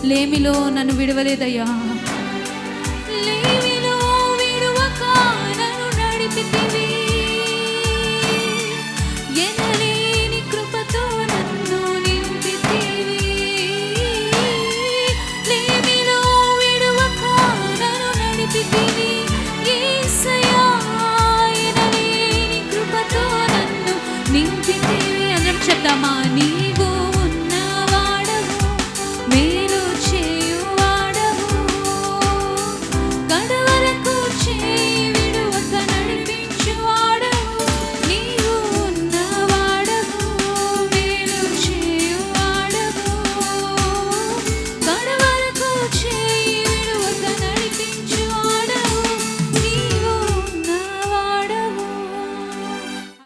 లేమిలో నన్ను విడవలేదయ్యా. లేమిలో విడువక నన్ను నడిపితివి, ఎనలేని కృపతో నన్ను నింపితివి. లేమిలో విడువక నన్ను నడిపితివి యేసయ్యా, ఎనలేని కృపతో నన్ను నింపితివి. అందరం చెప్తామా? నీ